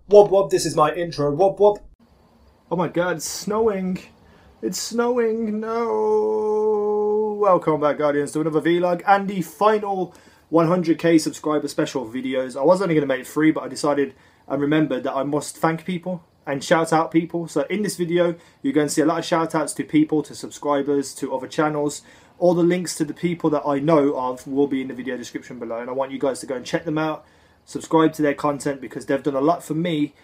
Wob wob, this is my intro. Wob wob. Oh my god, it's snowing. It's snowing. No. Welcome back, Guardians, to another vlog and the final 100k subscriber special videos. I was only going to make 3, but I decided and remembered that I must thank people and shout out people. So in this video, you're going to see a lot of shout outs to people, to subscribers, to other channels. All the links to the people that I know of will be in the video description below. And I want you guys to go and check them out. Subscribe to their content because they've done a lot for me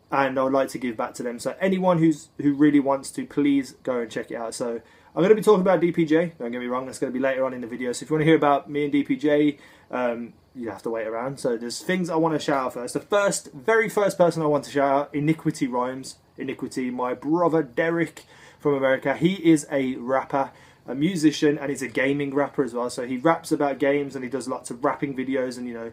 and I would like to give back to them. So anyone who really wants to, please go and check it out. So I'm going to be talking about DPJ, don't get me wrong, that's going to be later on in the video. So if you want to hear about me and DPJ, you have to wait around. So there's things I want to shout out first. The very first person I want to shout out, Iniquity Rhymes. Iniquity, my brother Derek from America. He is a rapper, a musician, and he's a gaming rapper as well. So he raps about games and he does lots of rapping videos, and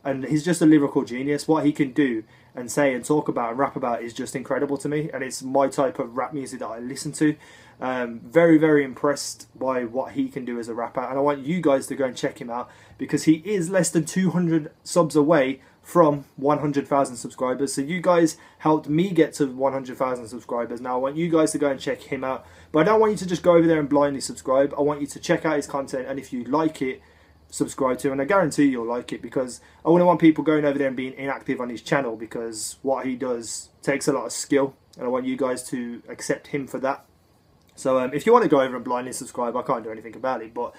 and he's just a lyrical genius. What he can do and say and talk about and rap about is just incredible to me, and it's my type of rap music that I listen to. Very, very impressed by what he can do as a rapper, and I want you guys to go and check him out because he is less than 200 subs away from 100,000 subscribers. So you guys helped me get to 100,000 subscribers. Now I want you guys to go and check him out, but I don't want you to just go over there and blindly subscribe. I want you to check out his content, and if you like it, subscribe to him, and I guarantee you'll like it, because I wouldn't want people going over there and being inactive on his channel, because what he does takes a lot of skill, and I want you guys to accept him for that. So if you want to go over and blindly subscribe, I can't do anything about it, but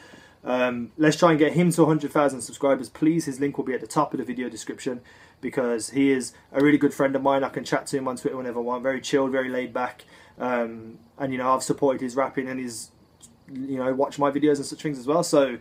let's try and get him to 100,000 subscribers, please. His link will be at the top of the video description, because he is a really good friend of mine. I can chat to him on Twitter whenever I want, very chilled, very laid back, and I've supported his rapping and his, watch my videos and such things as well. So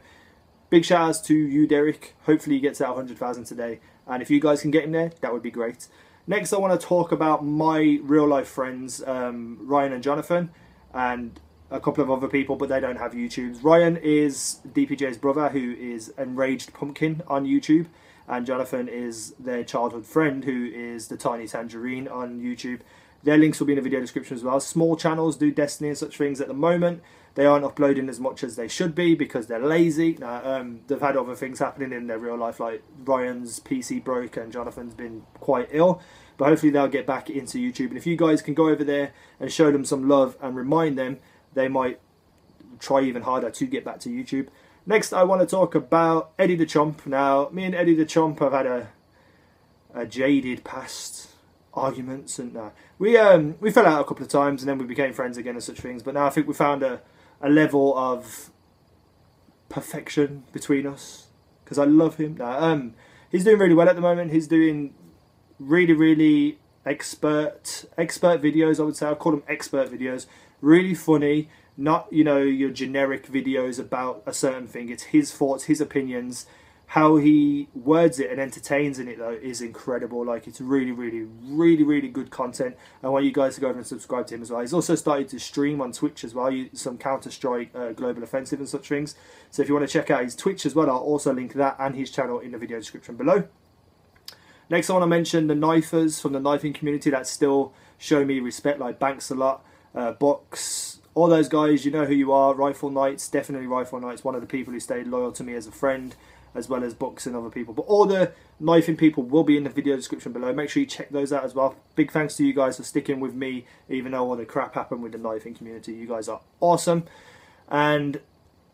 big shout outs to you, Derek. Hopefully he gets out 100,000 today, and if you guys can get him there, that would be great. Next I want to talk about my real life friends, Ryan and Jonathan, and a couple of other people, but they don't have YouTubes. Ryan is DPJ's brother, who is Enraged Pumpkin on YouTube, and Jonathan is their childhood friend, who is the Tiny Tangerine on YouTube. Their links will be in the video description as well. Small channels do Destiny and such things at the moment. They aren't uploading as much as they should be because they're lazy. They've had other things happening in their real life, like Ryan's PC broke and Jonathan's been quite ill. But hopefully they'll get back into YouTube. And if you guys can go over there and show them some love and remind them, they might try even harder to get back to YouTube. Next, I want to talk about Eddie the Chump. Now, me and Eddie the Chump have had a jaded past arguments, and we fell out a couple of times, and then we became friends again and such things. But now I think we found a level of perfection between us, because I love him. He's doing really well at the moment. He's doing really, really expert videos, I would say. I call them expert videos. Really funny, not your generic videos about a certain thing. It's his thoughts, his opinions. How he words it and entertains in it, though, is incredible. Like, it's really, really, really, really good content. I want you guys to go over and subscribe to him as well. He's also started to stream on Twitch as well, some Counter-Strike Global Offensive and such things. So if you want to check out his Twitch as well, I'll also link that and his channel in the video description below. Next, I want to mention the knifers from the knifing community that still show me respect, like Banks a lot, Box, all those guys. You know who you are. Rifle Knights, definitely Rifle Knights, one of the people who stayed loyal to me as a friend, as well as Books and other people. But all the knifing people will be in the video description below. Make sure you check those out as well. Big thanks to you guys for sticking with me, even though all the crap happened with the knifing community. You guys are awesome. And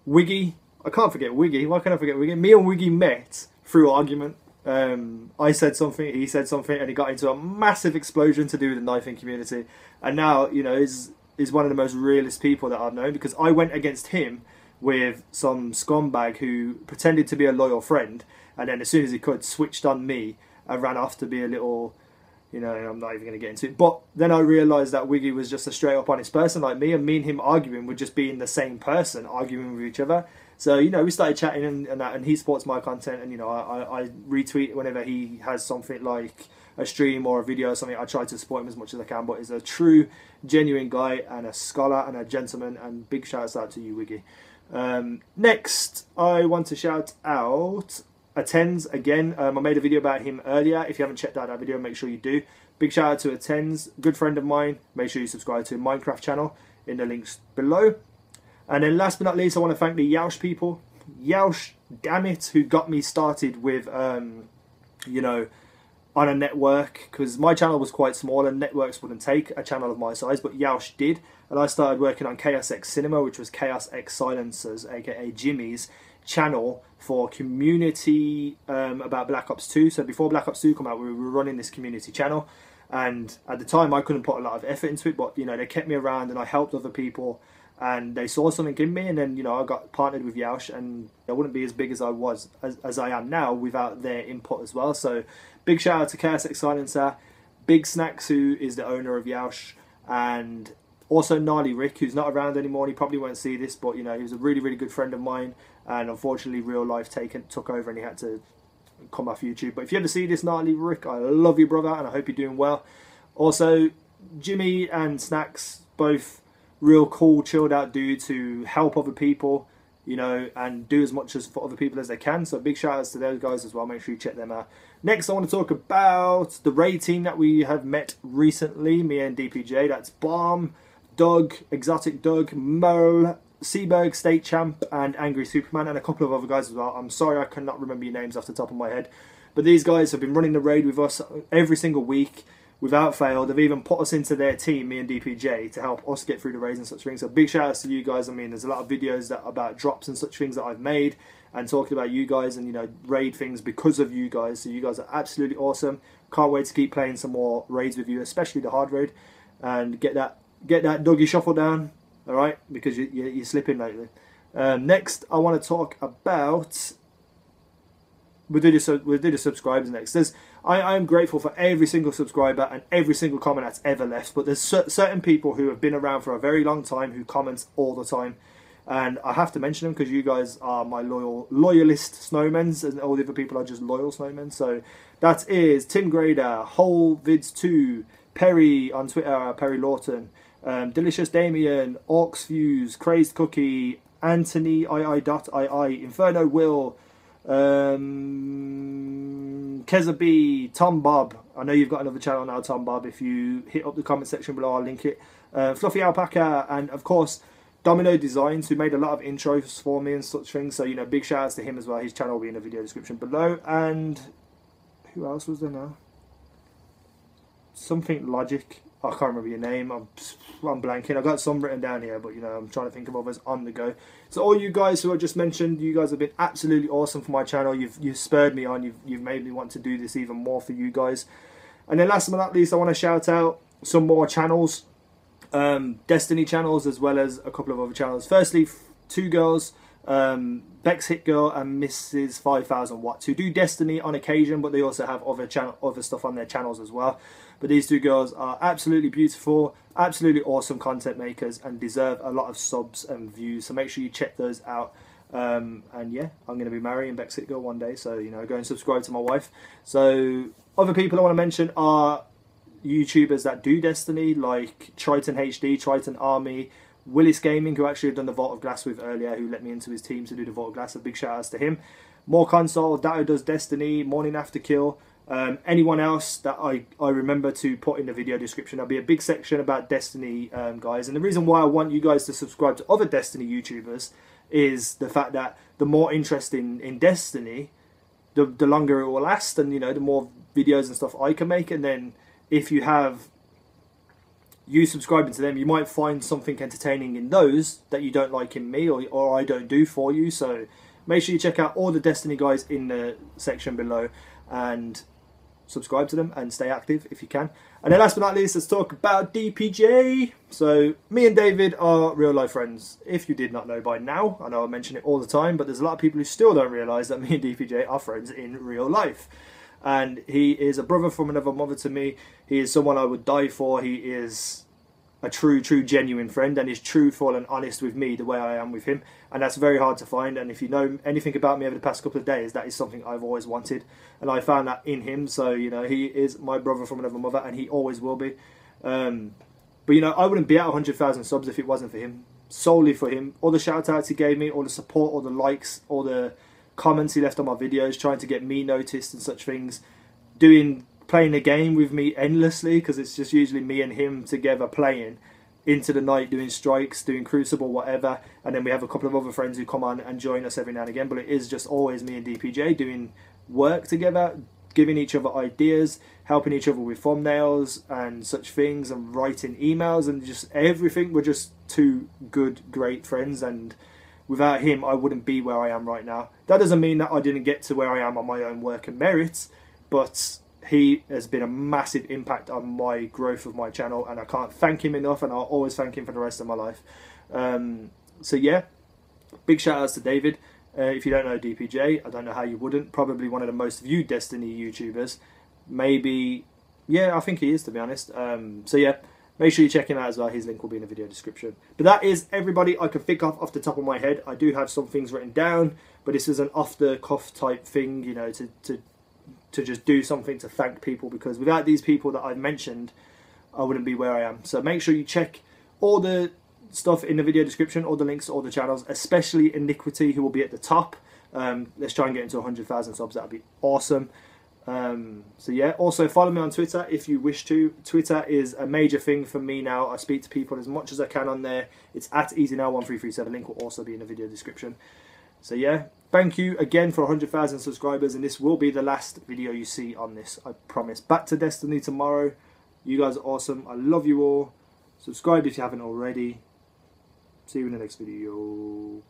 Wiggy, I can't forget Wiggy. Why can't I forget Wiggy? Me and Wiggy met through argument. I said something, he said something, and he got into a massive explosion to do with the knifing community. And now, is one of the most realist people that I've known, because I went against him with some scumbag who pretended to be a loyal friend, and then as soon as he could, switched on me and ran off to be a little, I'm not even going to get into it. But then I realised that Wiggy was just a straight up honest person like me, and me and him arguing would just be in the same person, arguing with each other. So, we started chatting and that, and he supports my content, and, I retweet whenever he has something like a stream or a video or something. I try to support him as much as I can, but he's a true, genuine guy and a scholar and a gentleman, and big shouts out to you, Wiggy. Next, I want to shout out Attends again. I made a video about him earlier. If you haven't checked out that video, make sure you do. Big shout out to Attends, good friend of mine. Make sure you subscribe to Minecraft channel in the links below. And then last but not least, I want to thank the Yaush people. Yaush, damn it, who got me started with, on a network, because my channel was quite small and networks wouldn't take a channel of my size, but Yaush did, and I started working on Chaos X Cinema, which was Chaos X Silencers, aka Jimmy's channel for community about Black Ops 2. So before Black Ops 2 come out, we were running this community channel, and at the time I couldn't put a lot of effort into it, but you know, they kept me around and I helped other people, and they saw something in me, and then you know, I got partnered with Yaush, and I wouldn't be as big as I was as I am now without their input as well. So big shout out to Chaos X Silencer, Big Snacks, who is the owner of Yaush, and also Gnarly Rick, who's not around anymore. He probably won't see this, but you know, he was a really, really good friend of mine, and unfortunately real life took over and he had to come off YouTube. But if you ever see this, Gnarly Rick, I love you, brother, and I hope you're doing well. Also, Jimmy and Snacks, both real cool, chilled out dudes who help other people, you know, and do as much as for other people as they can. So big shout outs to those guys as well. Make sure you check them out. Next, I want to talk about the raid team that we have met recently, me and DPJ. That's Bomb, Doug, Exotic Doug, Merle, Seaberg, State Champ, and Angry Superman, and a couple of other guys as well. I'm sorry I cannot remember your names off the top of my head, but these guys have been running the raid with us every single week without fail. They've even put us into their team, me and DPJ, to help us get through the raids and such things. So big shout outs to you guys. I mean, there's a lot of videos that about drops and such things that I've made, and talking about you guys and, you know, raid things because of you guys. So you guys are absolutely awesome. Can't wait to keep playing some more raids with you, especially the hard raid, and get that doggy shuffle down, all right, because you're slipping lately. Next, I want to talk about, we'll do the subscribers next. I'm grateful for every single subscriber and every single comment that's ever left, but there's certain people who have been around for a very long time who comment all the time, and I have to mention them because you guys are my loyalist snowmen, and all the other people are just loyal snowmen. So that is Tim Grader, Whole Vids 2, Perry on Twitter, Perry Lawton, Delicious Damien, Orcs Fuse, Crazed Cookie, Anthony II, Inferno Will, Keza B, Tom Bob. I know you've got another channel now, Tom Bob. If you hit up the comment section below, I'll link it. Fluffy Alpaca, and of course Domino Designs, who made a lot of intros for me and such things. So, you know, big shout outs to him as well. His channel will be in the video description below. And who else was there now? Something Logic. I can't remember your name. I'm blanking. I've got some written down here, but you know, I'm trying to think of others on the go. So all you guys who I just mentioned, you guys have been absolutely awesome for my channel. You've spurred me on. You've made me want to do this even more for you guys. And then last but not least, I want to shout out some more channels, Destiny channels, as well as a couple of other channels. Firstly, two girls, Bex Hit Girl and Mrs 5000 Watts, who do Destiny on occasion, but they also have other stuff on their channels as well. But these two girls are absolutely beautiful, absolutely awesome content makers, and deserve a lot of subs and views. So make sure you check those out. And yeah, I'm going to be marrying Bex Hit Girl one day, so you know, go and subscribe to my wife. So other people I want to mention are YouTubers that do Destiny, like Triton HD, Triton Army, Willis Gaming, who actually had done the Vault of Glass with earlier, who let me into his team to do the Vault of Glass. A big shout outs to him. More Console, Dato does Destiny, Morning After Kill. Anyone else that I remember to put in the video description. There'll be a big section about Destiny, guys. And the reason why I want you guys to subscribe to other Destiny YouTubers is the fact that the more interest in Destiny, the longer it will last, and you know, the more videos and stuff I can make. And then if you have you subscribing to them, you might find something entertaining in those that you don't like in me, or I don't do for you. So make sure you check out all the Destiny guys in the section below and subscribe to them and stay active if you can. And then last but not least, let's talk about DPJ. So me and David are real life friends. If you did not know by now, I know I mention it all the time, but there's a lot of people who still don't realise that me and DPJ are friends in real life. And he is a brother from another mother to me. He is someone I would die for. He is a true, genuine friend, and is truthful and honest with me the way I am with him. And that's very hard to find. And if you know anything about me over the past couple of days, that is something I've always wanted. And I found that in him. So, you know, he is my brother from another mother, and he always will be. But, you know, I wouldn't be at 100,000 subs if it wasn't for him. Solely for him. All the shout-outs he gave me, all the support, all the likes, all the comments he left on my videos, trying to get me noticed and such things. Playing the game with me endlessly, because it's just usually me and him together playing into the night, doing strikes, doing Crucible, whatever. And then we have a couple of other friends who come on and join us every now and again, but it is just always me and DPJ doing work together, giving each other ideas, helping each other with thumbnails and such things, and writing emails and just everything. We're just two good, great friends, and without him I wouldn't be where I am right now. That doesn't mean that I didn't get to where I am on my own work and merits, but he has been a massive impact on my growth of my channel, and I can't thank him enough, and I'll always thank him for the rest of my life. So yeah, big shout outs to David. If you don't know DPJ, I don't know how you wouldn't. Probably one of the most viewed Destiny YouTubers. Maybe, yeah, I think he is, to be honest. So yeah, make sure you check him out as well. His link will be in the video description. But that is everybody I can think of off the top of my head. I do have some things written down, but this is an off-the-cuff type thing, you know, to just do something to thank people, because without these people that I've mentioned, I wouldn't be where I am. So make sure you check all the stuff in the video description, all the links to all the channels, especially Iniquity, who will be at the top. Let's try and get into 100,000 subs. That would be awesome. So yeah, also follow me on Twitter if you wish to. Twitter is a major thing for me now. I speak to people as much as I can on there. It's at EasyNow1337. Link will also be in the video description. So yeah, thank you again for 100,000 subscribers, and this will be the last video you see on this, I promise. Back to Destiny tomorrow. You guys are awesome. I love you all. Subscribe if you haven't already. See you in the next video.